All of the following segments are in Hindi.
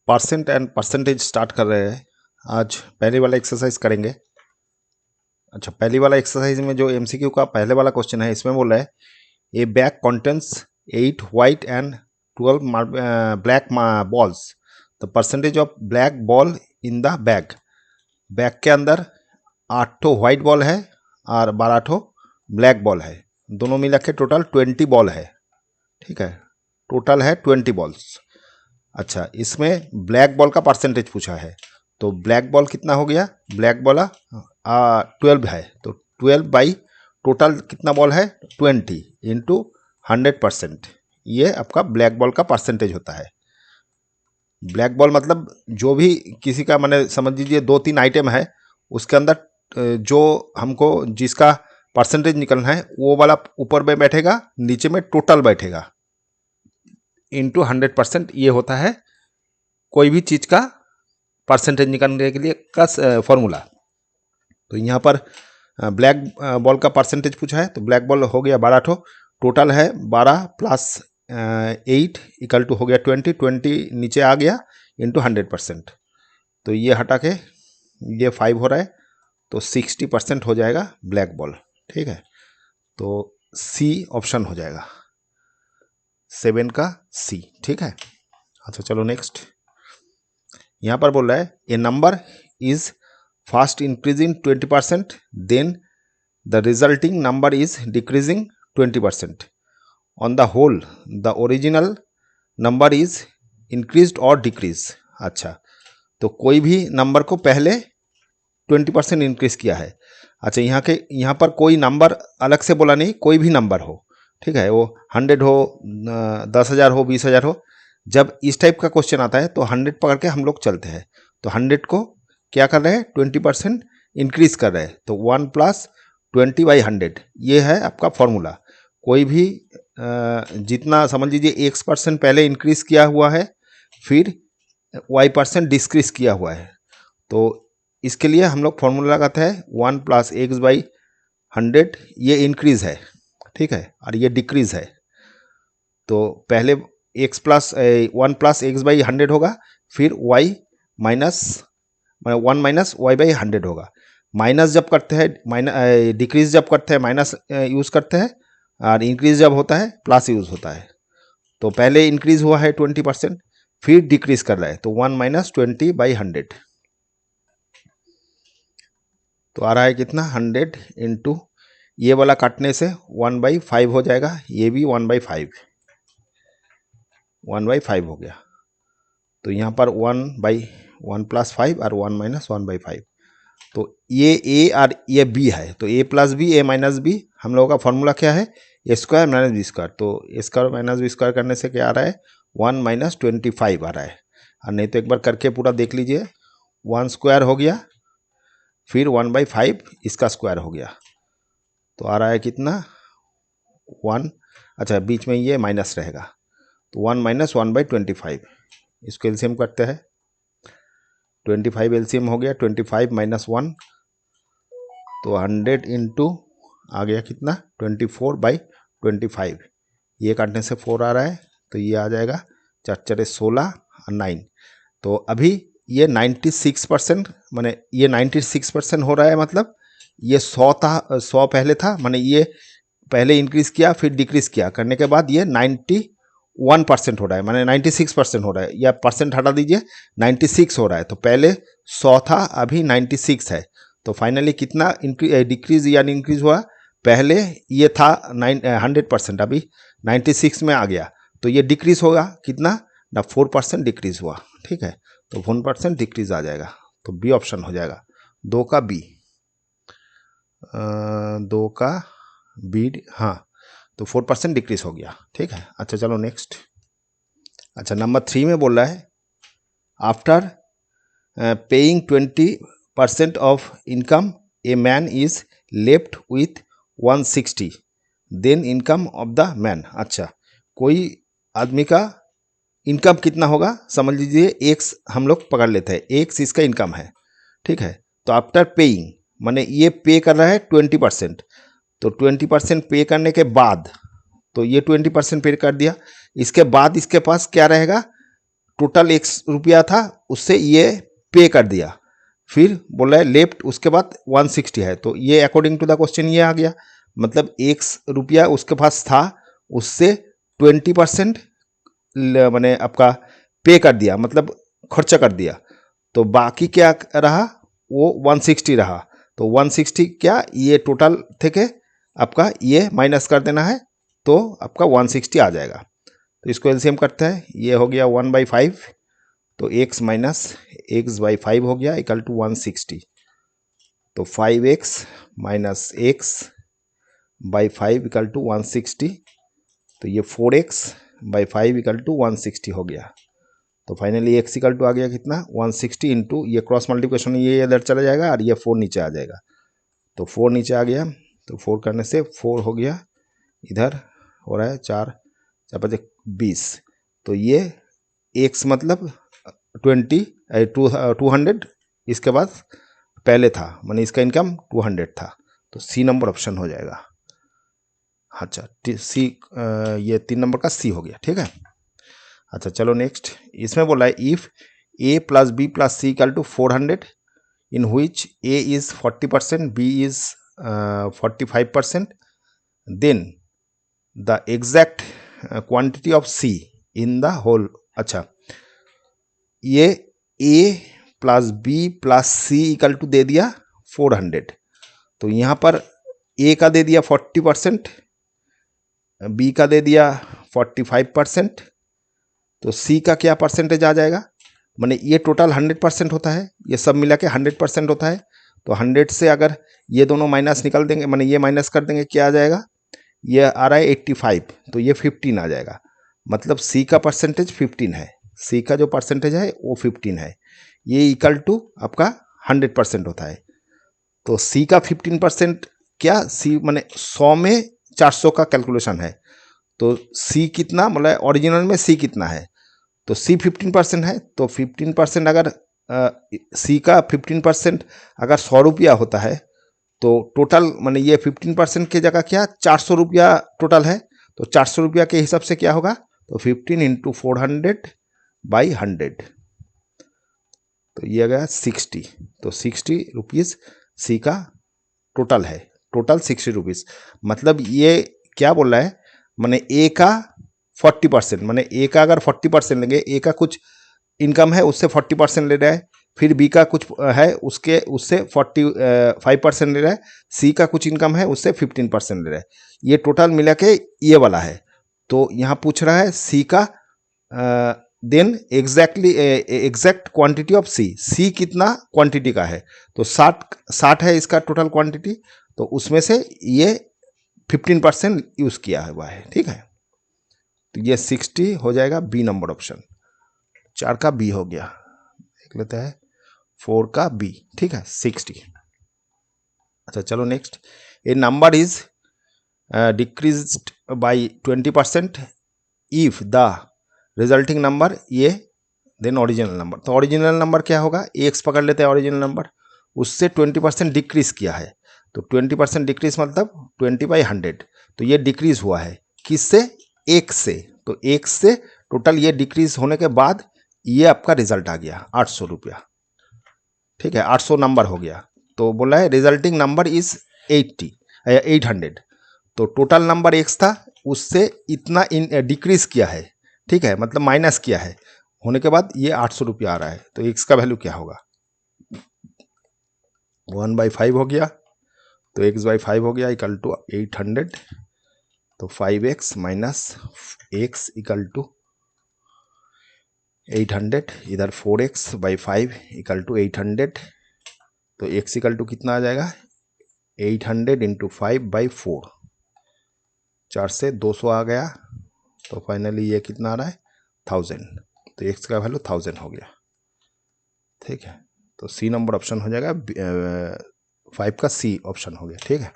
परसेंट एंड परसेंटेज स्टार्ट कर रहे हैं। आज पहले वाला एक्सरसाइज करेंगे। अच्छा, पहली वाला एक्सरसाइज में जो एमसीक्यू का पहले वाला क्वेश्चन है, इसमें बोला है ए bag contents 8 white and 12 black balls. The percentage of black ball in the bag. Bag के अंदर 8 व्हाइट बॉल है और 12 ब्लैक बॉल है। दोनों मिला के टोटल 20 बॉल है। ठीक है, टोटल है 20 बॉल्स। अच्छा, इसमें ब्लैक बॉल का परसेंटेज पूछा है, तो ब्लैक बॉल कितना हो गया? ब्लैक बॉल 12 है, तो 12 बाई टोटल कितना बॉल है? 20 इंटू 100%। ये आपका ब्लैक बॉल का परसेंटेज होता है। ब्लैक बॉल मतलब जो भी किसी का, मैंने समझ लीजिए 2-3 आइटम है, उसके अंदर जो हमको जिसका परसेंटेज निकलना है वो वाला ऊपर में बैठेगा, नीचे में टोटल बैठेगा इंटू 100%। ये होता है कोई भी चीज का परसेंटेज निकालने के लिए का फॉर्मूला। तो यहाँ पर ब्लैक बॉल का परसेंटेज पूछा है, तो ब्लैक बॉल हो गया 12 टोटल है 12 प्लस 8 इक्वल टू हो गया 20 नीचे आ गया इंटू 100%। तो ये हटा के ये 5 हो रहा है, तो 60% हो जाएगा ब्लैक बॉल। ठीक है, तो सी ऑप्शन हो जाएगा, 7 का सी। ठीक है, अच्छा चलो नेक्स्ट। यहाँ पर बोल रहा है a number is fast increasing 20%, then the resulting number is decreasing 20%। On the whole the original number is increase और डिक्रीज। अच्छा, तो कोई भी नंबर को पहले 20% इंक्रीज किया है। अच्छा, यहाँ पर कोई नंबर अलग से बोला नहीं, कोई भी नंबर हो। ठीक है, वो 100 हो, 10,000 हो, 20,000 हो। जब इस टाइप का क्वेश्चन आता है तो 100 पकड़ के हम लोग चलते हैं। तो 100 को क्या कर रहे हैं? 20% इंक्रीज कर रहे हैं, तो 1 प्लस 20 बाई 100 ये है आपका फॉर्मूला। कोई भी जितना समझ लीजिए X% पहले इंक्रीज किया हुआ है, फिर Y% डिक्रीज किया हुआ है, तो इसके लिए हम लोग फॉर्मूला लगाते हैं 1 प्लस एक्स बाई 100। ये इंक्रीज है, ठीक है, और ये डिक्रीज है। तो पहले x plus 1 plus x by 100 होगा, फिर y minus 1 minus y by 100 होगा। माइनस जब करते हैं, डिक्रीज जब करते हैं माइनस यूज़ करते हैं, और इंक्रीज जब होता है प्लस यूज़ होता है। तो पहले इंक्रीज हुआ है 20%, फिर डिक्रीज कर रहा है, तो 1 माइनस 20 बाई 100। तो आ रहा है कितना? 100 इंटू ये वाला काटने से 1/5 हो जाएगा, ये भी 1/5 हो गया। तो यहाँ पर 1/1 प्लस 5 और 1 माइनस 1/5। तो ये ए और ये बी है, तो ए प्लस बी, ए माइनस बी। हम लोगों का फॉर्मूला क्या है? ए स्क्वायर माइनस बी स्क्वायर। तो ए स्क्वायर माइनस बी स्क्वायर करने से क्या आ रहा है? 1 माइनस 25 आ रहा है। और नहीं तो एक बार करके पूरा देख लीजिए, 1 स्क्वायर हो गया, फिर 1/5 इसका स्क्वायर हो गया, तो आ रहा है कितना? 1। अच्छा, बीच में ये माइनस रहेगा, तो 1 माइनस 1/25। इसको एलसीएम करते हैं, 25 एलसीएम हो गया, 25 माइनस 1, तो 100 इंटू आ गया कितना? 24/25। ये काटने से 4 आ रहा है, तो ये आ जाएगा 4 16 और 9। तो अभी ये 96%, माने ये 96% हो रहा है। मतलब ये 100 था, 100 पहले था, माने ये पहले इंक्रीज किया फिर डिक्रीज किया, करने के बाद ये 91% हो रहा है, माने 96% हो रहा है। या परसेंट हटा दीजिए, 96 हो रहा है। तो पहले 100 था, अभी 96 है। तो फाइनली कितना डिक्रीज यानी इंक्रीज हुआ? पहले ये था 100%, अभी 96 में आ गया, तो ये डिक्रीज होगा कितना ना? 4% डिक्रीज हुआ। ठीक है, तो 1% डिक्रीज आ जाएगा, तो बी ऑप्शन हो जाएगा, 2 का बी, 2 का बी। हाँ, तो 4% डिक्रीज हो गया। ठीक है, अच्छा चलो नेक्स्ट। अच्छा, नंबर 3 में बोल रहा है after paying 20% of income a man is left with 160, then income of the man. अच्छा, कोई आदमी का इनकम कितना होगा? समझ लीजिए एक्स हम लोग पकड़ लेते हैं, एक्स इसका इनकम है। ठीक है, तो आफ्टर पेइंग माने ये पे कर रहा है 20%, तो 20% पे करने के बाद, तो ये 20% पे कर दिया, इसके बाद इसके पास क्या रहेगा? टोटल एक्स रुपया था उससे ये पे कर दिया, फिर बोला है लेफ्ट उसके बाद 160 है, तो ये अकॉर्डिंग टू द क्वेश्चन ये आ गया, मतलब एक्स रुपया उसके पास था उससे 20% मैंने आपका पे कर दिया, मतलब खर्चा कर दिया, तो बाकी क्या रहा, वो 160 रहा। तो 160 क्या, ये टोटल थे के आपका ये माइनस कर देना है, तो आपका 160 आ जाएगा। तो इसको एलसीएम करते हैं, ये हो गया 1/5, तो x माइनस एक्स बाई 5 हो गया इक्वल टू 160, तो 5x minus x by 5 equal to 160, तो ये 4x बाई 5 इक्वल टू 160 हो गया। तो फाइनली एक्स इक्वल टू आ गया कितना, 160 इंटू ये क्रॉस मल्टीप्लिकेशन ये इधर चला जाएगा और ये 4 नीचे आ जाएगा, तो 4 नीचे आ गया, तो 4 करने से 4 हो गया, इधर हो रहा है 4 4 5 20, तो ये एक्स मतलब 200, इसके बाद पहले था माने इसका इनकम 200 था, तो सी नंबर ऑप्शन हो जाएगा। अच्छा सी, ये 3 नंबर का सी हो गया, ठीक है। अच्छा चलो नेक्स्ट, इसमें बोला है if A plus B plus C equal to 400 in which A is 40%, B is 45%, then the exact quantity of C in the whole. अच्छा, ये A plus B plus C equal to दे दिया 400, तो यहाँ पर ए का दे दिया 40%, बी का दे दिया 45%, तो सी का क्या परसेंटेज आ जाएगा, माने ये टोटल 100% होता है, ये सब मिला के 100% होता है, तो 100 से अगर ये दोनों माइनस निकल देंगे, माने ये माइनस कर देंगे, क्या आ जाएगा, ये आ रहा है 85, तो ये 15 आ जाएगा, मतलब सी का परसेंटेज 15 है, सी का जो परसेंटेज है वो 15 है, ये इक्वल टू आपका 100% होता है, तो सी का 15% क्या, सी माने 100 में 400 का कैलकुलेशन है, तो सी कितना, मतलब ओरिजिनल में सी कितना है, तो सी 15% है, तो 15% अगर सी का 15% अगर 100 रुपया होता है, तो टोटल माने ये 15% की जगह क्या 400 रुपया टोटल है, तो 400 रुपया के हिसाब से क्या होगा, तो 15 इंटू 400/100, तो ये आ गया 60, तो 60 रुपीज़ सी का टोटल है, टोटल 60 रुपीज़, मतलब ये क्या बोल रहा है, माने ए का 40%, माने ए का अगर 40% लेंगे, ए का कुछ इनकम है उससे 40% ले रहा है, फिर बी का कुछ है उससे 45% ले रहा है, सी का कुछ इनकम है उससे 15% ले रहा है, ये टोटल मिला के ये वाला है, तो यहाँ पूछ रहा है सी का देन एग्जैक्ट क्वांटिटी ऑफ सी, सी कितना क्वांटिटी का है, तो 60 है इसका टोटल क्वांटिटी, तो उसमें से ये 15% यूज़ किया हुआ है, ठीक है, तो ये 60 हो जाएगा बी नंबर ऑप्शन, 4 का बी हो गया, देख लेते हैं 4 का बी, ठीक है 60। अच्छा चलो next, A number is decreased by 20% if the resulting number ये देन ओरिजिनल नंबर, तो ओरिजिनल नंबर क्या होगा, एक्स पकड़ लेते हैं ओरिजिनल नंबर, उससे 20% डिक्रीज किया है, तो 20% डिक्रीज मतलब 20/100, तो ये डिक्रीज हुआ है किससे, एक से, तो एक से टोटल ये डिक्रीज होने के बाद ये आपका रिजल्ट आ गया 800 रुपया, ठीक है 800 नंबर हो गया, तो बोला है रिजल्टिंग नंबर इज 800, तो टोटल नंबर एक्स था उससे इतना डिक्रीज किया है, ठीक है, मतलब माइनस किया है, होने के बाद ये 800 रुपया आ रहा है, तो एक्स का वैल्यू क्या होगा, 1/5 हो गया, तो x/5 हो गया इक्वल टू 800, तो 5x minus x equal to 800, इधर 4x/5 इक्वल टू 800, तो x इक्वल टू कितना आ जाएगा, 800 इंटू 5/4, 4 से 200 आ गया, तो फाइनली ये कितना आ रहा है 1000, तो x का वैल्यू 1000 हो गया, ठीक है, तो सी नंबर ऑप्शन हो जाएगा, 5 का सी ऑप्शन हो गया, ठीक है।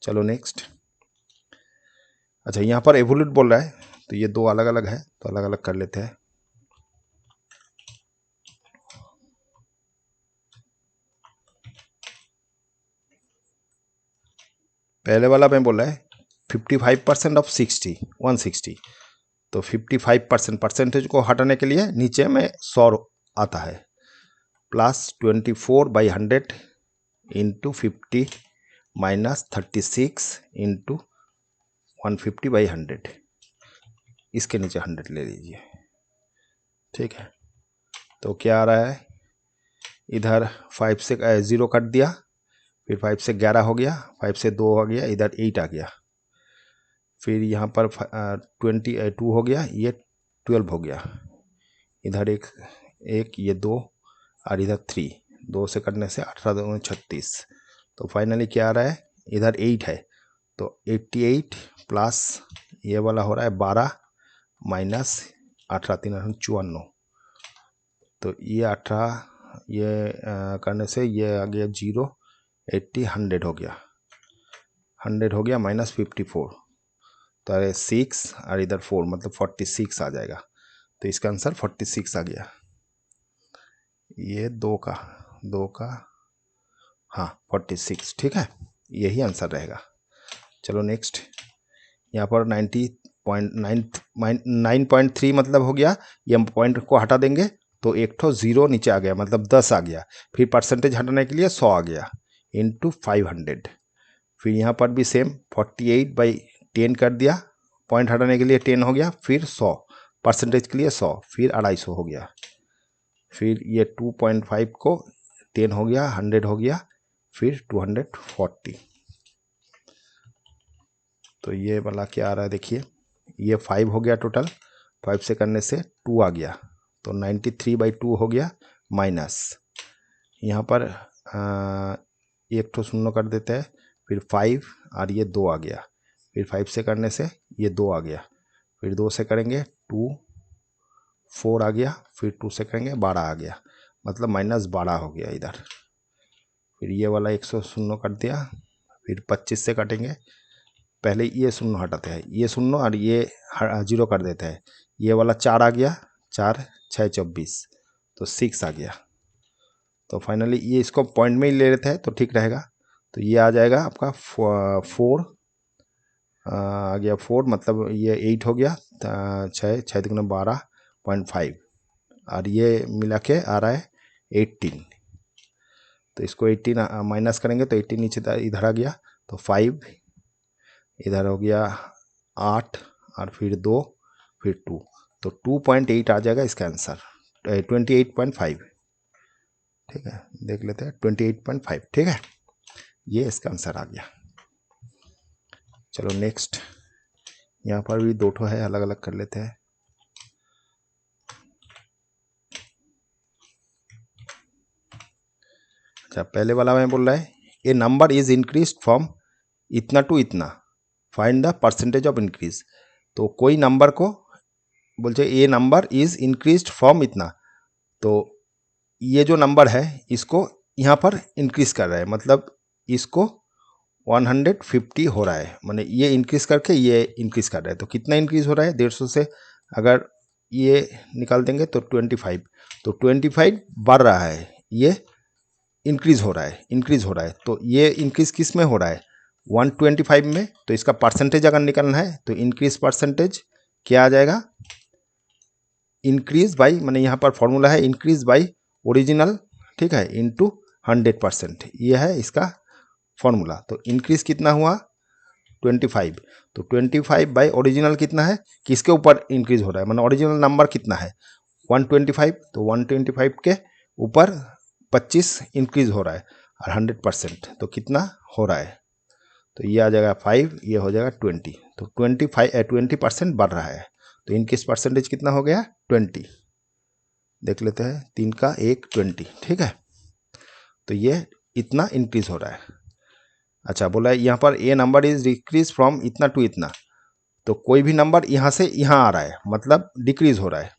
चलो नेक्स्ट, अच्छा यहाँ पर एवोल्यूट बोल रहा है, तो ये दो अलग अलग है, तो अलग अलग कर लेते हैं, पहले वाला में बोला है 55% ऑफ 160, तो 55% परसेंटेज को हटाने के लिए नीचे में 100 आता है, प्लस 24/100 इंटू 50 माइनस 36 इंटू 150/100, इसके नीचे 100 ले लीजिए, ठीक है। तो क्या आ रहा है, इधर 5 से 0 कट दिया, फिर 5 से 11 हो गया, 5 से 2 हो गया, इधर 8 आ गया, फिर यहाँ पर 22 हो गया, ये 12 हो गया, इधर एक ये 2 और इधर 3, 2 से कटने से 18 2 36। तो फाइनली क्या आ रहा है, इधर 8 है तो 88 प्लस ये वाला हो रहा है 12 माइनस 18 3 54। तो ये 18 ये करने से ये आ गया 0, 80 100 हो गया, 100 हो गया माइनस 54, तो अरे 6 और इधर 4 मतलब 46 आ जाएगा। तो इसका आंसर 46 आ गया, ये दो का हाँ 46, ठीक है, यही आंसर रहेगा। चलो नेक्स्ट, यहाँ पर 9.3 मतलब हो गया, ये हम पॉइंट को हटा देंगे तो एक ठो 0 नीचे आ गया मतलब 10 आ गया, फिर परसेंटेज हटाने के लिए 100 आ गया इंटू 500, फिर यहाँ पर भी सेम 48/10 कर दिया, पॉइंट हटाने के लिए 10 हो गया, फिर 100 परसेंटेज के लिए 100, फिर 250 हो गया, फिर ये 2.5 को 10 हो गया, 100 हो गया, फिर 240। तो ये वाला क्या आ रहा है देखिए, ये 5 हो गया टोटल, 5 से करने से 2 आ गया, तो 93/2 हो गया, माइनस यहाँ पर एक ठो शून्य कर देते हैं, फिर 5 और ये 2 आ गया, फिर 5 से करने से ये 2 आ गया, फिर 2 से करेंगे 2 4 आ गया, फिर 2 से करेंगे 12 आ गया, मतलब माइनस 12 हो गया इधर, फिर ये वाला 100 शून्य कर दिया, फिर 25 से काटेंगे, पहले ये शून्य हटाते हैं, ये शून्य और ये 0 कर देते हैं, ये वाला 4 आ गया, 4 6 24, तो 6 आ गया। तो फाइनली ये इसको पॉइंट में ही ले लेते हैं तो ठीक रहेगा, तो ये आ जाएगा आपका 4 आ गया, 4 मतलब ये 8 हो गया, 6 6 दुगुना 12.5 और ये मिला के आ रहा है 18, तो इसको 18 माइनस करेंगे तो 18 नीचे इधर आ गया, तो 5 इधर हो गया 8 और फिर 2 फिर 2, तो 2.8 आ जाएगा इसका आंसर, 28.5, ठीक है, देख लेते हैं 28.5, ठीक है, ये इसका आंसर आ गया। चलो नेक्स्ट, यहाँ पर भी 2 ठो है, अलग अलग कर लेते हैं। अच्छा, पहले वाला में बोल रहा है a number is increase from इतना टू इतना, find the percentage of increase. तो कोई नंबर को बोलते ए नंबर इज इंक्रीज फ्रॉम इतना, तो ये जो नंबर है इसको यहाँ पर इंक्रीज कर रहा है, मतलब इसको 150 हो रहा है, माने ये इंक्रीज करके ये इंक्रीज कर रहा है, तो कितना इंक्रीज हो रहा है 150 से, अगर ये निकाल देंगे तो 25, तो 25 बढ़ रहा है, ये इंक्रीज हो रहा है, तो ये इंक्रीज किस में हो रहा है 125 में, तो इसका परसेंटेज अगर निकालना है तो इंक्रीज परसेंटेज क्या आ जाएगा, इंक्रीज बाई, मैंने यहाँ पर फॉर्मूला है इंक्रीज बाई ओरिजिनल, ठीक है, इंटू 100%, ये है इसका फॉर्मूला। तो इंक्रीज कितना हुआ 25, तो 25 बाई ओरिजिनल कितना है, किसके ऊपर इंक्रीज हो रहा है, मतलब ओरिजिनल नंबर कितना है 125, तो 125 के ऊपर 25 इंक्रीज हो रहा है और 100%, तो कितना हो रहा है, तो ये आ जाएगा 5, ये हो जाएगा 20, तो 20% बढ़ रहा है, तो इंक्रीज परसेंटेज कितना हो गया 20, देख लेते हैं 3 का 1 20, ठीक है, तो ये इतना इंक्रीज हो रहा है। अच्छा, बोला है यहाँ पर ए नंबर इज डिक्रीज फ्रॉम इतना टू इतना, तो कोई भी नंबर यहाँ से यहाँ आ रहा है मतलब डिक्रीज हो रहा है,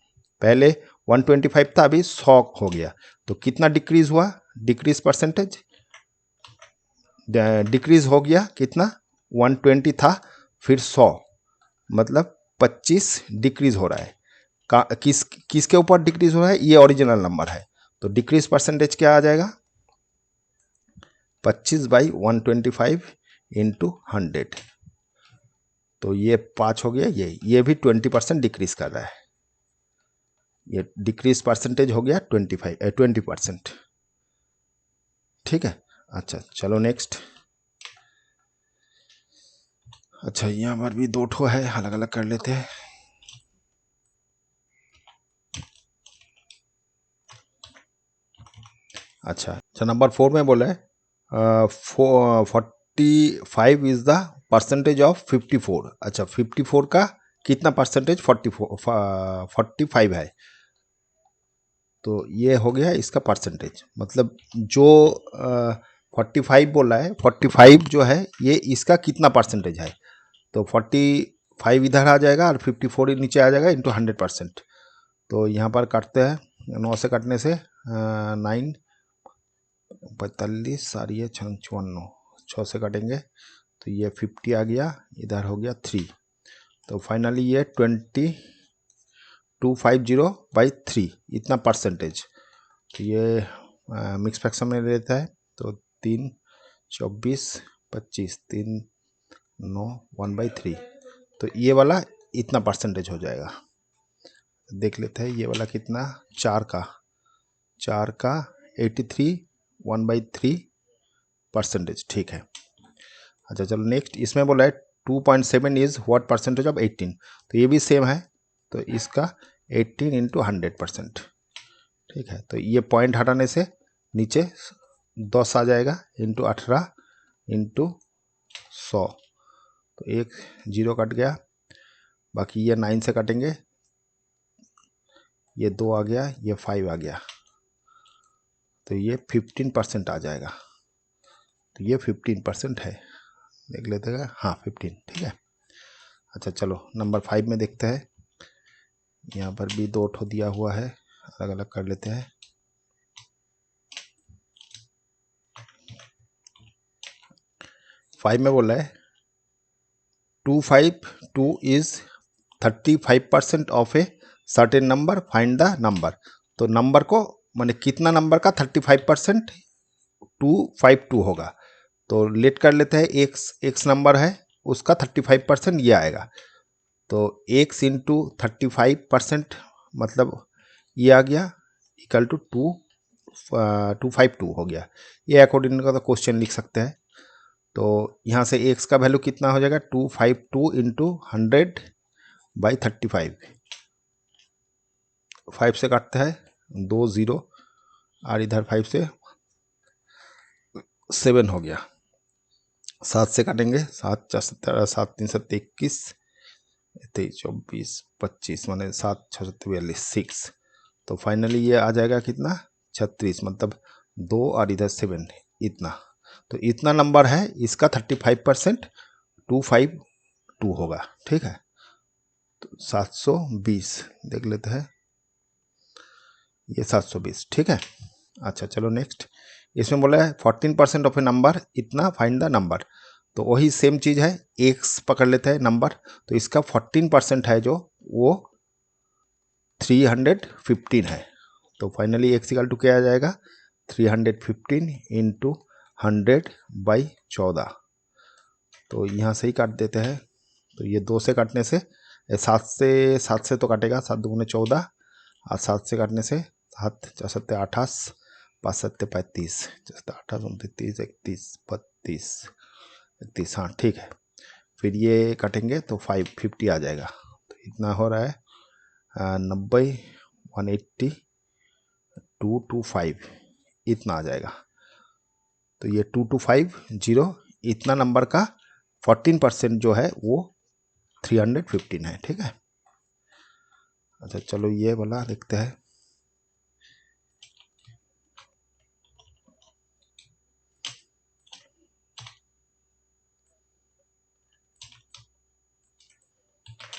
पहले 125 था अभी 100 हो गया, तो कितना डिक्रीज हुआ, डिक्रीज परसेंटेज डिक्रीज हो गया कितना 120 था, फिर 100 मतलब 25 डिक्रीज हो रहा है, किसके ऊपर डिक्रीज हो रहा है, ये ओरिजिनल नंबर है, तो डिक्रीज परसेंटेज क्या आ जाएगा 25/125 इंटू 100, तो ये 5 हो गया, ये भी 20% डिक्रीज कर रहा है, ये डिक्रीज परसेंटेज हो गया 20%। ठीक है। अच्छा चलो नेक्स्ट। अच्छा यहाँ पर भी 2 ठो है, अलग अलग कर लेते हैं। अच्छा नंबर 4 में बोला है 45 इज द परसेंटेज ऑफ 54। अच्छा 54 का कितना परसेंटेज 45 है, तो ये हो गया इसका परसेंटेज। मतलब जो 45 बोला है, 45 जो है ये इसका कितना परसेंटेज है, तो 45 इधर आ जाएगा और 54 नीचे आ जाएगा इंटू 100%। तो यहाँ पर काटते हैं, 9 से काटने से 9 45 और ये 56, 6 से काटेंगे तो ये 50 आ गया, इधर हो गया 3। तो फाइनली ये 2250/3 इतना परसेंटेज। तो ये मिक्स फ्रैक्शन में रहता है, तो 3 24 25 3 9 1/3। तो ये वाला इतना परसेंटेज हो जाएगा। देख लेते हैं ये वाला कितना, 4 का 83 1/3 परसेंटेज। ठीक है। अच्छा चलो नेक्स्ट, इसमें बोला है 2.7 इज व्हाट परसेंटेज ऑफ 18। तो ये भी सेम है, तो इसका 18 इंटू 100%। ठीक है। तो ये पॉइंट हटाने से नीचे 10 आ जाएगा, इंटू 18 इंटू 100। तो एक 0 कट गया, बाकी ये 9 से काटेंगे, ये 2 आ गया, ये 5 आ गया, तो ये 15% आ जाएगा। तो ये 15% है, देख लेते हैं। हाँ 15, ठीक है। अच्छा चलो नंबर 5 में देखते हैं। यहाँ पर भी 2 ठो दिया हुआ है, अलग अलग कर लेते हैं। फाइव में बोला है 252 is 35% of a certain number, find the number. तो नंबर को माने कितना नंबर का 35% 252 होगा। तो लेट कर लेते हैं, एक्स नंबर है उसका 35% ये आएगा। तो एक्स इंटू 35% मतलब ये आ गया इक्वल टू 252 हो गया। ये अकॉर्डिंग का तो क्वेश्चन लिख सकते हैं। तो यहाँ से एक्स का वैल्यू कितना हो जाएगा, 252 इंटू 100/35। 5 से काटते हैं 2 0 और इधर 5 से 7 हो गया। 7 से काटेंगे, 7 4 17 7 3 7 21 23 24 25 माने 7 6 7 42 6। तो फाइनली ये आ जाएगा कितना 36, मतलब 2 और इधर 7 इतना। तो इतना नंबर है, इसका 35% 252 होगा। ठीक है। तो 720 देख लेते हैं, ये 720। ठीक है। अच्छा चलो नेक्स्ट, इसमें बोला है 14% ऑफ ए नंबर इतना, फाइंड द नंबर। तो वही सेम चीज़ है, एक्स पकड़ लेते हैं नंबर। तो इसका 14% है जो, वो 315 है। तो फाइनली एक्स इक्वल टू क्या आ जाएगा, 315 इंटू 100/14। तो यहाँ से ही काट देते हैं। तो ये 2 से काटने से, 7 से तो काटेगा, 7 दूने 14 और 7 से काटने से 7 4 7 28 5 7 35 28 29 31 32 31। हाँ ठीक है। फिर ये काटेंगे तो 550 आ जाएगा। तो इतना हो रहा है 90 180 225 इतना आ जाएगा। तो ये 2250 इतना नंबर का 14% जो है वो 315 है। ठीक है। अच्छा चलो ये वाला देखते हैं।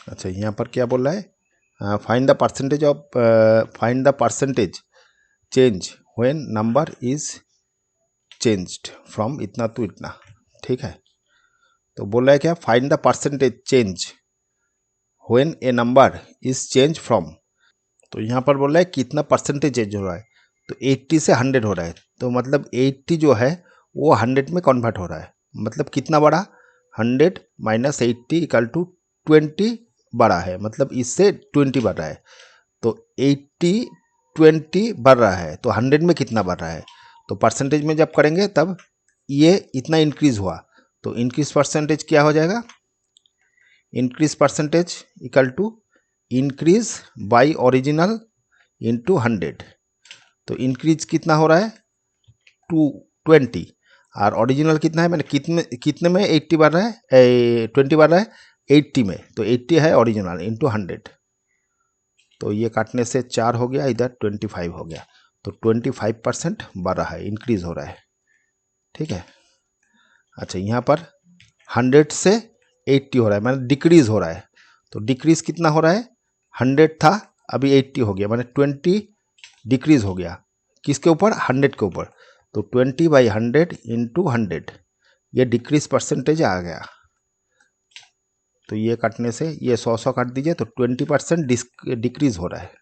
अच्छा यहाँ पर क्या बोल रहा है, find the percentage change when number is changed from इतना टू इतना। ठीक है। तो बोल रहा है क्या, find the percentage change when A number is change from. तो यहाँ पर बोल रहा है कितना परसेंटेज चेंज हो रहा है, तो 80 से 100 हो रहा है। तो मतलब 80 जो है वो 100 में कन्वर्ट हो रहा है, मतलब कितना बड़ा 100 माइनस 80 इक्वल टू 20 बड़ा है, मतलब इससे 20 बढ़ रहा है। तो 80 20 बढ़ रहा है, तो 100 में कितना बढ़ रहा है, तो परसेंटेज में जब करेंगे तब ये इतना इंक्रीज हुआ, तो इंक्रीज परसेंटेज क्या हो जाएगा, increase percentage equal to increase by original into 100। तो इंक्रीज कितना हो रहा है 20, और ओरिजिनल कितना है, मैंने कितने में 80 बढ़ रहा है, 20 बढ़ रहा है 80 में, तो 80 है ओरिजिनल इंटू 100। तो ये काटने से 4 हो गया, इधर 25 हो गया, तो 25% बढ़ रहा है, इंक्रीज हो रहा है। ठीक है। अच्छा, यहाँ पर 100 से 80 हो रहा है, मतलब डिक्रीज हो रहा है। तो डिक्रीज कितना हो रहा है, 100 था अभी 80 हो गया, मतलब 20 डिक्रीज हो गया, किसके ऊपर, 100 के ऊपर। तो 20/100 इंटू 100, ये डिक्रीज परसेंटेज आ गया। तो ये काटने से ये 100 काट दीजिए, तो 20% डिक्रीज हो रहा है,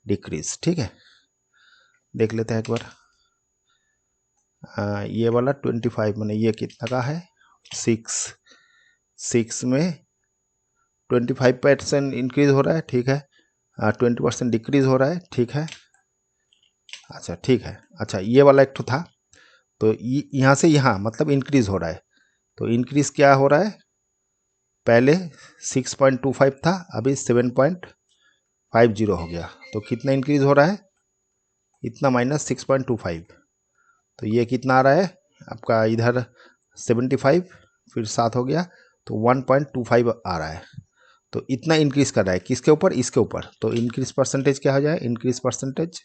डिक्रीज। ठीक है, देख लेते हैं एक बार। ये वाला 25 मैंने ये कितना का है, 6 में 25% इंक्रीज हो रहा है। ठीक है, 20% डिक्रीज हो रहा है। ठीक है, अच्छा ठीक है। अच्छा, ये वाला एक तो था, तो यहाँ से यहाँ मतलब इंक्रीज हो रहा है। तो इंक्रीज क्या हो रहा है, पहले 6.25 था, अभी 7.50 हो गया, तो कितना इंक्रीज हो रहा है, इतना माइनस 6.25। तो ये कितना आ रहा है आपका, इधर 75 फिर 7 हो गया, तो 1.25 आ रहा है। तो इतना इंक्रीज कर रहा है, किसके ऊपर, इसके ऊपर। तो इंक्रीज परसेंटेज क्या हो जाए, इंक्रीज परसेंटेज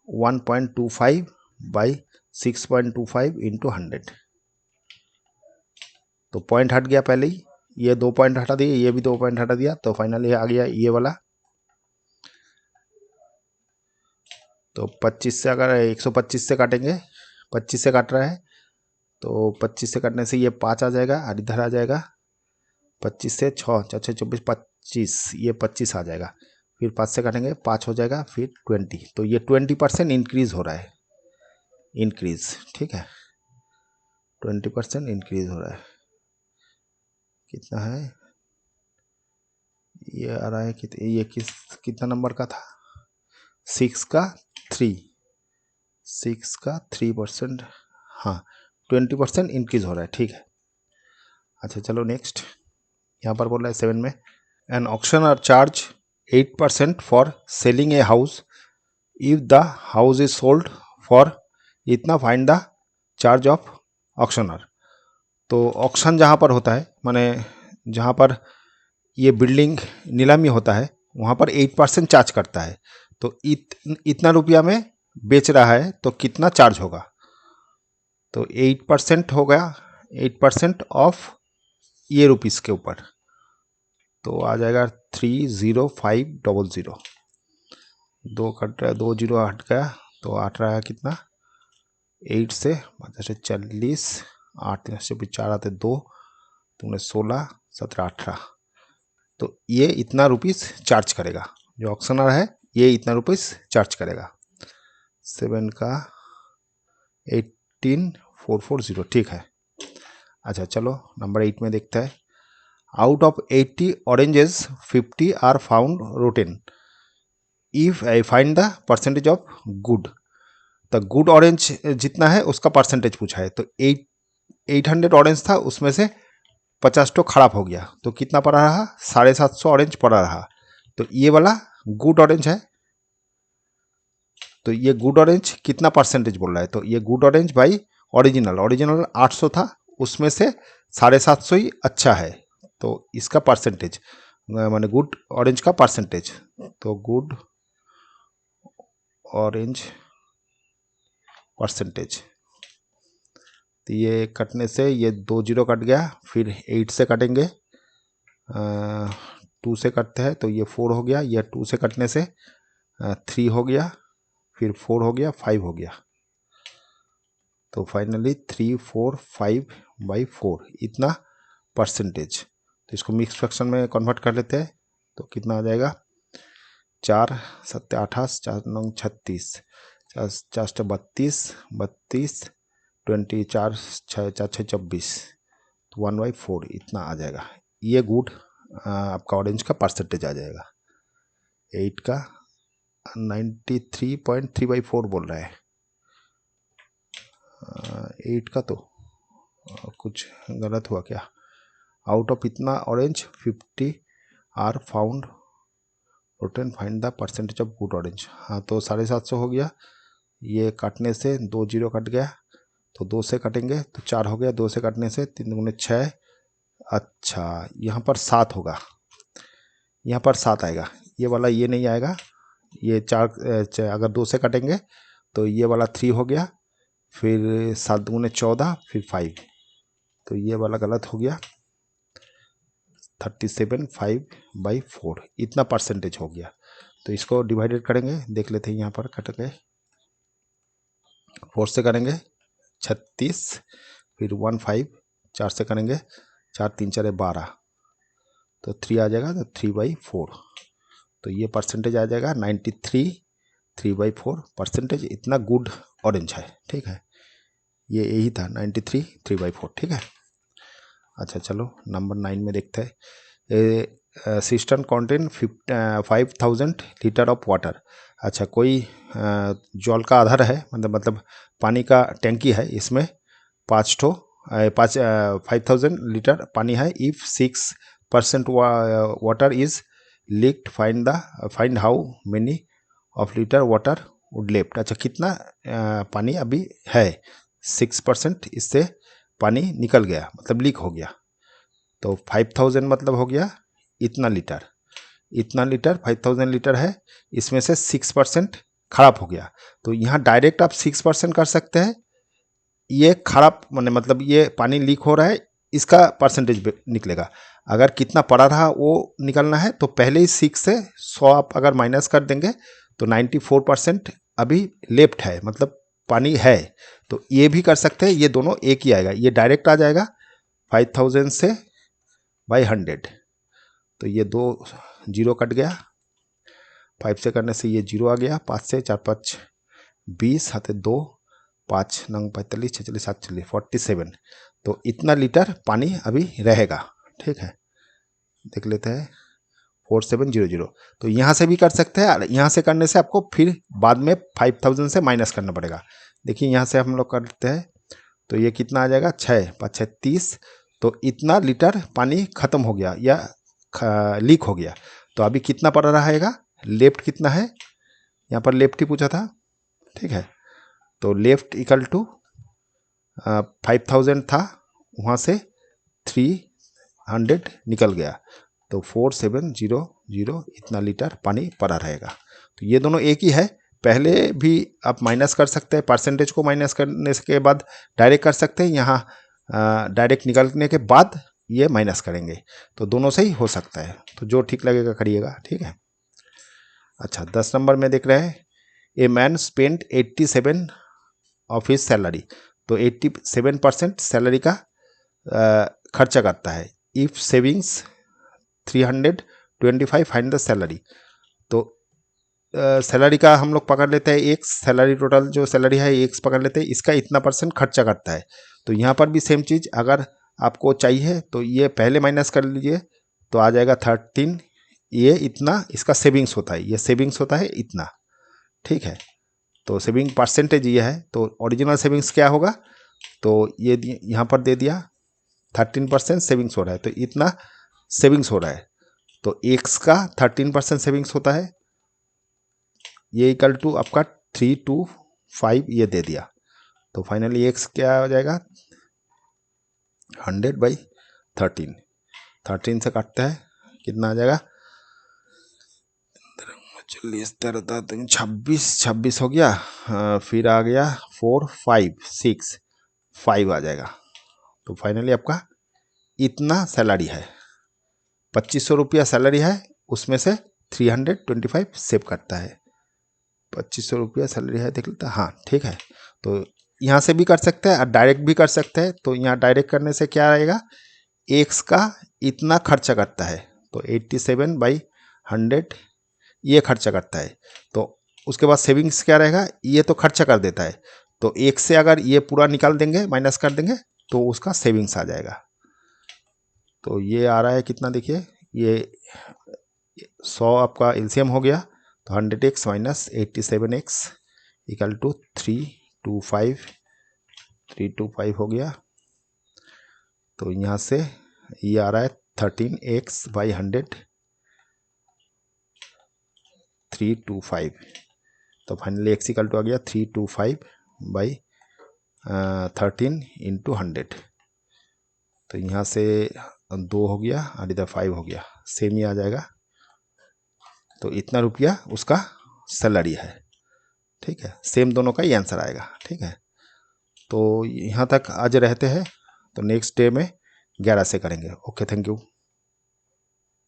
1.25 बाई 6.25 इंटू 100। तो पॉइंट हट गया पहले ही, ये 2 पॉइंट हटा दिए, ये भी 2 पॉइंट हटा दिया, तो फाइनली आ गया ये वाला। तो 25 से अगर 125 से काटेंगे, 25 से काट रहा है, तो 25 से काटने से ये 5 आ जाएगा, और इधर आ जाएगा 25 से 6 4 6 24 25, ये 25 आ जाएगा। फिर 5 से काटेंगे, 5 हो जाएगा, फिर 20। तो ये 20% इंक्रीज हो रहा है, इंक्रीज। ठीक है, 20% इंक्रीज हो रहा है। कितना है, ये आ रहा है ये कितना नंबर का था, 6 का 3, 6 का 3%, हाँ 20% इंक्रीज हो रहा है। ठीक है। अच्छा चलो नेक्स्ट, यहाँ पर बोल रहा है 7 में, an auctioneer charge 8% for selling a house if the house is sold for इतना, find the charge of auctioneer. तो ऑक्शन जहाँ पर होता है, माने जहाँ पर ये बिल्डिंग नीलामी होता है, वहाँ पर 8% चार्ज करता है। तो इतना रुपया में बेच रहा है, तो कितना चार्ज होगा। तो 8% हो गया, 8% ऑफ ये रुपीस के ऊपर, तो आ जाएगा 30500। 2 कट रहा है, 2 जीरो हट गया, तो 8 रहा है कितना, 8 से मतलब से 40, 8 से भी 4 आते 2, तुमने 16 17 18, तो ये इतना रुपीस चार्ज करेगा, जो ऑक्शनर है ये इतना रुपीस चार्ज करेगा। 7 का 18440। ठीक है। अच्छा चलो नंबर 8 में देखते हैं, out of 80 oranges 50 are found rotten if I find the percentage of good. तो गुड ऑरेंज जितना है उसका परसेंटेज पूछा है। तो 800 ऑरेंज था, उसमें से 50 तो खराब हो गया, तो कितना पड़ा रहा, 750 ऑरेंज पड़ा रहा। तो ये वाला गुड ऑरेंज है, तो ये गुड ऑरेंज कितना परसेंटेज बोल रहा है, तो ये good orange by original, original 800 था, उसमें से 750 ही अच्छा है, तो इसका परसेंटेज माने गुड ऑरेंज का परसेंटेज। तो गुड ऑरेंज परसेंटेज, तो ये कटने से ये 2 जीरो कट गया, फिर 8 से कटेंगे, 2 से कटते हैं तो ये 4 हो गया, ये 2 से कटने से 3 हो गया, फिर 4 हो गया, 5 हो गया, तो फाइनली 345/4 इतना परसेंटेज। तो इसको मिक्स फ्रैक्शन में कन्वर्ट कर लेते हैं, तो कितना आ जाएगा, 4 7 28 4 9 36, 4 4 32 32 20 4 6 4 6 24, तो 1/4 इतना आ जाएगा। ये गुड आपका ऑरेंज का परसेंटेज आ जाएगा। 8 का 93.3/4 बोल रहा है। 8 का तो कुछ गलत हुआ क्या? आउट ऑफ इतना orange 50 are found, total find the percentage of good orange. हाँ, तो 750 हो गया। ये काटने से 2 0 कट गया, तो 2 से कटेंगे तो 4 हो गया। 2 से काटने से 3 दूनी 6। अच्छा, यहाँ पर 7 होगा, यहाँ पर 7 आएगा। ये वाला ये नहीं आएगा। ये 4 अगर 2 से कटेंगे तो ये वाला 3 हो गया, फिर 7 दूनी 14, फिर 5, तो ये वाला गलत हो गया। 37.5/4 इतना परसेंटेज हो गया। तो इसको डिवाइडेड करेंगे, देख लेते हैं यहाँ पर कट गए। 4 से करेंगे 36, फिर 15, 4 से करेंगे 4 3 4 12, तो 3 आ जाएगा, तो 3/4। तो ये परसेंटेज आ जाएगा 93 3/4 परसेंटेज। इतना गुड ऑरेंज है, ठीक है। ये यही था 93 3/4, ठीक है। अच्छा चलो नंबर 9 में देखते हैं। System contain 5000 litre of water. अच्छा, कोई जल का आधार है, मतलब पानी का टैंकी है, इसमें 5000 लीटर पानी है। If 6% water is leaked, find how many of litre water would left. अच्छा, कितना पानी अभी है? 6% इससे पानी निकल गया, मतलब लीक हो गया। तो 5000 मतलब हो गया इतना लीटर। 5000 लीटर है, इसमें से 6% खराब हो गया। तो यहाँ डायरेक्ट आप 6% कर सकते हैं। ये खराब मतलब ये पानी लीक हो रहा है, इसका परसेंटेज निकलेगा। अगर कितना पड़ा रहा वो निकलना है, तो पहले ही 6 से 100 आप अगर माइनस कर देंगे तो 94% अभी लेफ्ट है, मतलब पानी है। तो ये भी कर सकते हैं, ये दोनों एक ही आएगा। ये डायरेक्ट आ जाएगा 5000 से बाई 100, तो ये 2 0 कट गया। 5 से करने से ये 0 आ गया। 5 से 4 5 20, हाथे 2, 5 9 45 46 47 47। तो इतना लीटर पानी अभी रहेगा, ठीक है। देख लेते हैं 4700। तो यहाँ से भी कर सकते हैं, यहाँ से करने से आपको फिर बाद में 5000 से माइनस करना पड़ेगा। देखिए यहाँ से हम लोग करते हैं, तो ये कितना आ जाएगा? 6 5 6 30। तो इतना लीटर पानी खत्म हो गया या लीक हो गया। तो अभी कितना पड़ा रहेगा? लेफ्ट कितना है? यहाँ पर लेफ्ट ही पूछा था, ठीक है। तो लेफ्ट इक्वल टू 5000 था, वहाँ से 300 निकल गया, तो 4700 इतना लीटर पानी पड़ा रहेगा। तो ये दोनों एक ही है। पहले भी आप माइनस कर सकते हैं, परसेंटेज को माइनस करने के बाद डायरेक्ट कर सकते हैं। यहाँ डायरेक्ट निकलने के बाद ये माइनस करेंगे, तो दोनों से ही हो सकता है। तो जो ठीक लगेगा करिएगा, ठीक है। अच्छा, 10 नंबर में देख रहे हैं, a man spend 87 of his salary. तो 87% सैलरी का खर्चा करता है। If savings 325 find the salary. तो सैलरी का हम लोग पकड़ लेते हैं एक सैलरी, टोटल जो सैलरी है एक पकड़ लेते हैं, इसका इतना % खर्चा करता है। तो यहाँ पर भी सेम चीज़, अगर आपको चाहिए तो ये पहले माइनस कर लीजिए, तो आ जाएगा 13। ये इतना इसका सेविंग्स होता है, ये सेविंग्स होता है इतना, ठीक है। तो सेविंग परसेंटेज ये है। तो ओरिजिनल सेविंग्स क्या होगा? तो ये यहाँ पर दे दिया 13% सेविंग्स हो रहा है, तो इतना सेविंग्स हो रहा है। तो एक्स का 13% सेविंग्स होता है, ये इक्वल टू आपका 325 ये दे दिया। तो फाइनली एक्स क्या हो जाएगा? 100/13। 13 से काटता है, कितना आ जाएगा? 40 13 26 हो गया। फिर आ गया 4 5 6 5 आ जाएगा। तो फाइनली आपका इतना सैलरी है, 2500 रुपया सैलरी है, उसमें से 325 सेव करता है। 2500 रुपया सैलरी है, देख लेते हैं। हाँ, ठीक है। तो यहाँ से भी कर सकते हैं और डायरेक्ट भी कर सकते हैं। तो यहाँ डायरेक्ट करने से क्या आएगा? एक्स का इतना खर्चा करता है, तो 87/100 ये खर्चा करता है। तो उसके बाद सेविंग्स क्या रहेगा? ये तो खर्चा कर देता है, तो 1 से अगर ये पूरा निकाल देंगे, माइनस कर देंगे, तो उसका सेविंग्स आ जाएगा। तो ये आ रहा है कितना, देखिए ये 100 आपका एलसीएम हो गया, तो 100x minus 87x equal to 325 हो गया। तो यहाँ से ये आ रहा है 13x बाई 100 325। तो फाइनली x इक्वल टू आ गया 325 बाई 13 इंटू 100। तो यहाँ से 2 हो गया और इधर 5 हो गया, सेम ही आ जाएगा। तो इतना रुपया उसका सैलरी है, ठीक है। सेम दोनों का ही आंसर आएगा, ठीक है। तो यहाँ तक आज रहते हैं, तो नेक्स्ट डे में 11 से करेंगे। Okay, thank you.